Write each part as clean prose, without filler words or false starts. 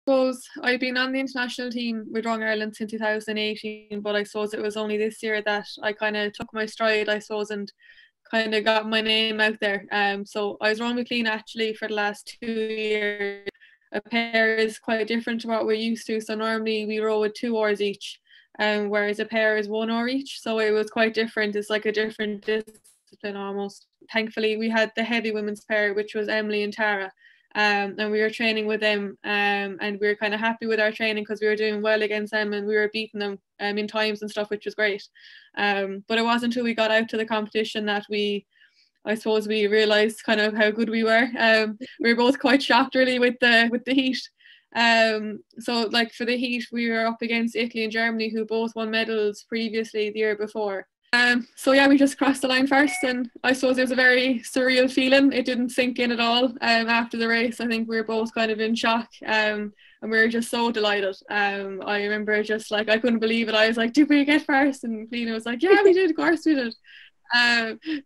suppose I've been on the international team with Rowing Ireland since 2018, but I suppose it was only this year that I kind of took my stride, I suppose, and kind of got my name out there. So I was rowing with Clean actually for the last 2 years. A pair is quite different to what we're used to. So normally we row with 2 oars each, whereas a pair is 1 oar each. So it was quite different. It's like a different discipline almost. Thankfully, we had the heavy women's pair, which was Emily and Tara. And we were training with them, and we were kind of happy with our training because we were doing well against them and we were beating them in times and stuff, which was great. But it wasn't until we got out to the competition that I suppose we realised kind of how good we were. We were both quite shocked really with the heat. So like for the heat, we were up against Italy and Germany, who both won medals previously the year before. So yeah, we just crossed the line first, and I suppose it was a very surreal feeling. It didn't sink in at all after the race. I think we were both kind of in shock, and we were just so delighted. I remember just like, I couldn't believe it. I was like, did we get first? And Lena was like, yeah, we did, of course we did.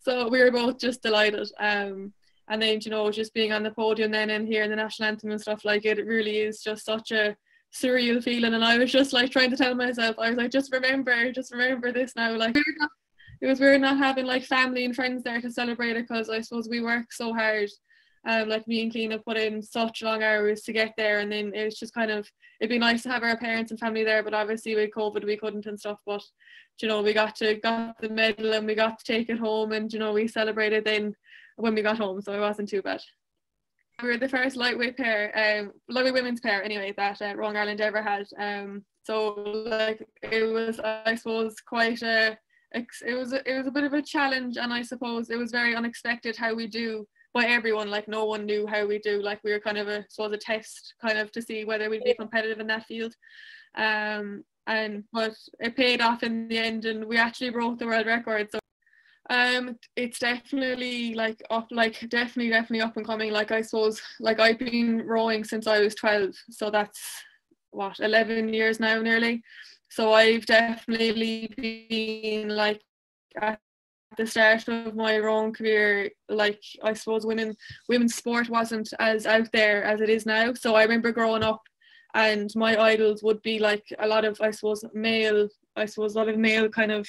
So we were both just delighted. And then, you know, just being on the podium then and hearing the national anthem and stuff, like it really is just such a surreal feeling. And I was just like trying to tell myself, I was like, just remember this now. Like it was weird not having like family and friends there to celebrate it, because I suppose we work so hard. Like me and Keena put in such long hours to get there, and then it's just kind of, it'd be nice to have our parents and family there, but obviously with COVID we couldn't and stuff. But you know, we got the medal and we got to take it home, and you know, we celebrated then when we got home, so it wasn't too bad. We were the first lightweight women's pair anyway that Rowing Ireland ever had. So like it was, I suppose, quite it was a bit of a challenge, and I suppose it was very unexpected how we do by everyone. Like no one knew how we do. Like we were kind of a test kind of to see whether we'd be competitive in that field. But it paid off in the end, and we actually broke the world record. So it's definitely like up, like definitely up and coming. Like I suppose, like I've been rowing since I was 12, so that's what, 11 years now nearly. So I've definitely been like at the start of my rowing career, like I suppose women's sport wasn't as out there as it is now. So I remember growing up and my idols would be like a lot of, a lot of male kind of,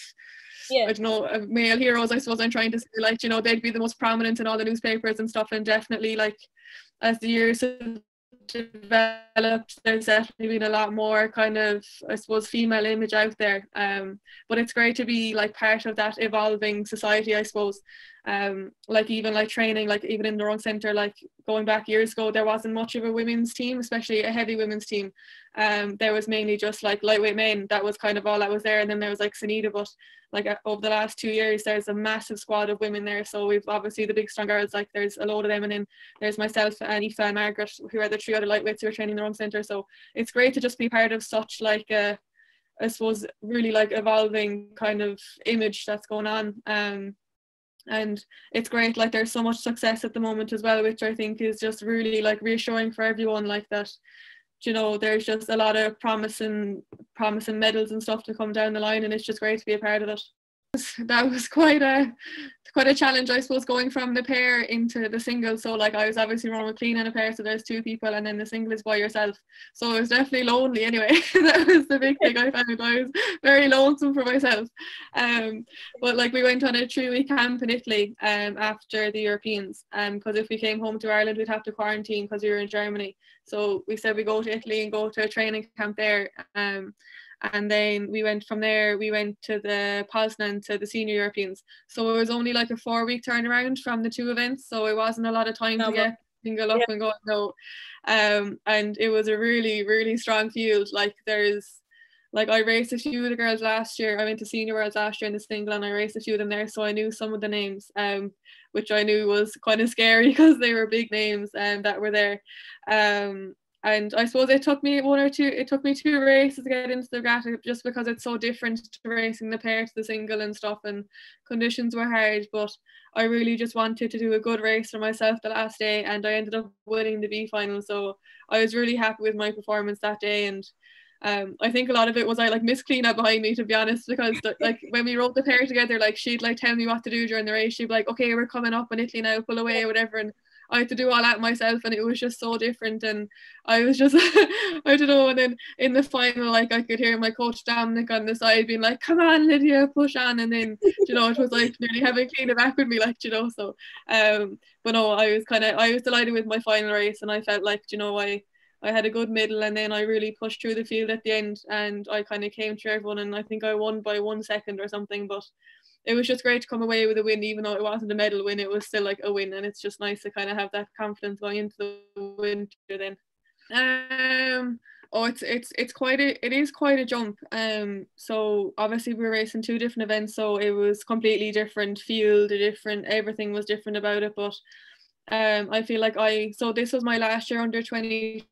I don't know, male heroes, I suppose I'm trying to say, like, you know, they'd be the most prominent in all the newspapers and stuff. And definitely like as the years have developed, there's definitely been a lot more kind of, I suppose, female image out there. But it's great to be like part of that evolving society, I suppose. Like even like training, like even in the rowing centre, like going back years ago, there wasn't much of a women's team, especially a heavy women's team. There was mainly just like lightweight men. That was kind of all that was there. And then there was like Sunita, but like over the last 2 years, there's a massive squad of women there. So we've obviously the big strong girls, like there's a load of them, and then there's myself and Aoife and Margaret, who are the 3 other lightweights who are training in the rowing centre. So it's great to just be part of such like a, I suppose, really like evolving kind of image that's going on. And it's great, like there's so much success at the moment as well, which I think is just really like reassuring for everyone, like that, you know, there's just a lot of promising medals and stuff to come down the line, and it's just great to be a part of it. That was quite a challenge, I suppose, going from the pair into the single. So like I was obviously rowing with Clean in a pair, so there's 2 people, and then the single is by yourself. So it was definitely lonely anyway. That was the big thing I found. I was very lonesome for myself. But like we went on a 3-week camp in Italy after the Europeans, because if we came home to Ireland we'd have to quarantine because we were in Germany. So we said we go to Italy and go to a training camp there. And then we went from there, we went to the Poznan to the senior Europeans. So it was only like a 4-week turnaround from the 2 events. So it wasn't a lot of time to get single up and go. No. And it was a really, really strong field. Like I raced a few of the girls last year. I went to Senior Worlds last year in the single, and I raced a few of them there. So I knew some of the names, which I knew was kind of scary because they were big names that were there. And I suppose it took me 2 races to get into the regatta, just because it's so different to racing the pair to the single and stuff, and conditions were hard. But I really just wanted to do a good race for myself the last day, and I ended up winning the B final. So I was really happy with my performance that day. And I think a lot of it was I like Miss Cleena behind me, to be honest, because like when we rode the pair together, like she'd like tell me what to do during the race. She'd be like, okay, we're coming up in Italy now, pull away or whatever. And I had to do all that myself, and it was just so different. And I was just I don't know. And then in the final, like I could hear my coach Dominic on the side being like, "Come on, Lydia, push on!" And then it was like nearly having Keane back with me, like so. But no, I was delighted with my final race, and I felt like I had a good middle, and then I really pushed through the field at the end, and I kind of came through everyone, and I think I won by 1 second or something. But it was just great to come away with a win, even though it wasn't a medal win. It was still like a win, and it's just nice to kind of have that confidence going into the winter then. It is quite a jump. So obviously we're racing 2 different events, so it was completely different field, everything was different about it. But I feel like so this was my last year under 23.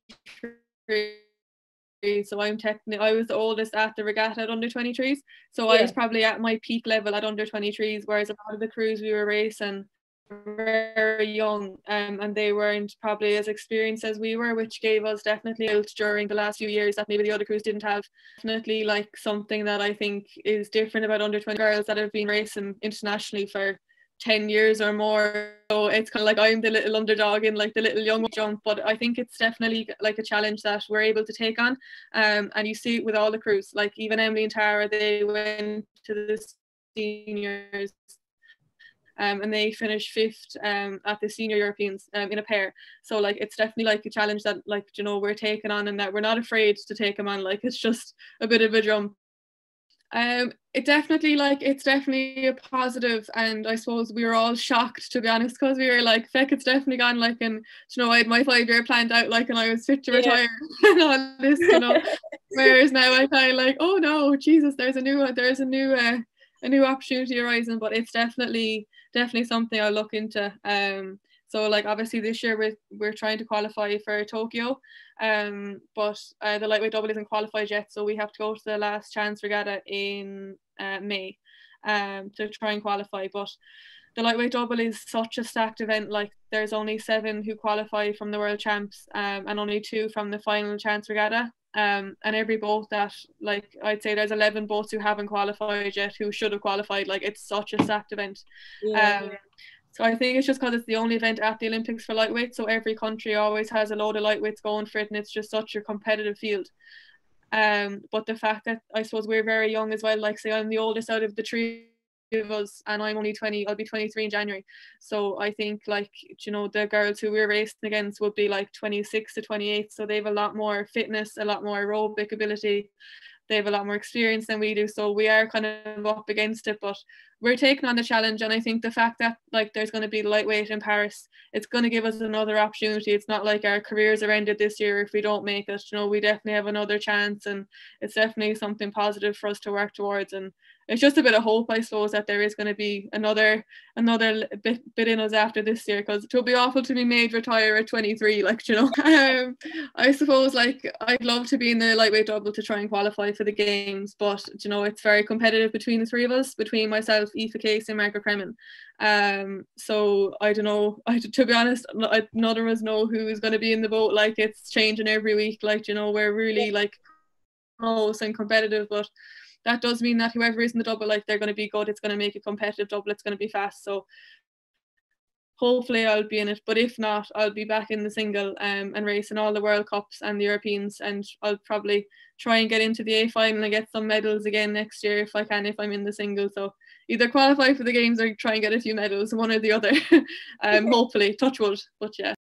So I was the oldest at the regatta at under 23s. So I was probably at my peak level at under 23s, whereas a lot of the crews we were racing were very young, and they weren't probably as experienced as we were, which gave us definitely out during the last few years that maybe the other crews didn't have. Definitely like something that I think is different about under 20 girls that have been racing internationally for 10 years or more. So it's kind of like I'm the little underdog in like the little young jump, but I think it's definitely like a challenge that we're able to take on. And you see it with all the crews, like even Emily and Tara, they went to the seniors and they finished 5th at the senior Europeans in a pair. So like it's definitely like a challenge that like we're taking on, and that we're not afraid to take them on. Like it's just a bit of a jump. It's definitely a positive, and I suppose we were all shocked, to be honest, because we were like, feck, it's definitely gone, like, and I had my 5-year planned out, like, and I was fit to retire and all this, whereas now I kind of like, oh no, Jesus, there's a new opportunity arising. But it's definitely something I'll look into. So like obviously this year we're trying to qualify for Tokyo, but the lightweight double isn't qualified yet, so we have to go to the last chance regatta in May to try and qualify. But the lightweight double is such a stacked event. Like there's only 7 who qualify from the world champs, and only 2 from the final chance regatta. And every boat that, like, I'd say there's 11 boats who haven't qualified yet who should have qualified. Like it's such a stacked event. So I think it's just because it's the only event at the Olympics for lightweight, so every country always has a load of lightweights going for it, and it's just such a competitive field. But the fact that I suppose we're very young as well, like say I'm the oldest out of the 3 of us, and I'm only 20, I'll be 23 in January. So I think like, the girls who we're racing against would be like 26 to 28, so they have a lot more fitness, a lot more aerobic ability. They have a lot more experience than we do, so we are kind of up against it, but we're taking on the challenge. And I think the fact that like there's going to be lightweight in Paris, it's going to give us another opportunity. It's not like our careers are ended this year if we don't make it. We definitely have another chance, and it's definitely something positive for us to work towards. And it's just a bit of hope, I suppose, that there is going to be another bit in us after this year, because it would be awful to be made retire at 23, like, I suppose like I'd love to be in the lightweight double to try and qualify for the games, but it's very competitive between the 3 of us, between myself, Aoife Case and Margaret Kremen. So I don't know, to be honest, none of us know who's going to be in the boat. Like it's changing every week, like, we're really like close and competitive, but that does mean that whoever is in the double, like they're going to be good. It's going to make a competitive double. It's going to be fast. So hopefully I'll be in it. But if not, I'll be back in the single and racing all the World Cups and the Europeans. And I'll probably try and get into the A final and get some medals again next year if I can, if I'm in the single. So either qualify for the games or try and get a few medals, one or the other. Hopefully, touch wood. But yeah.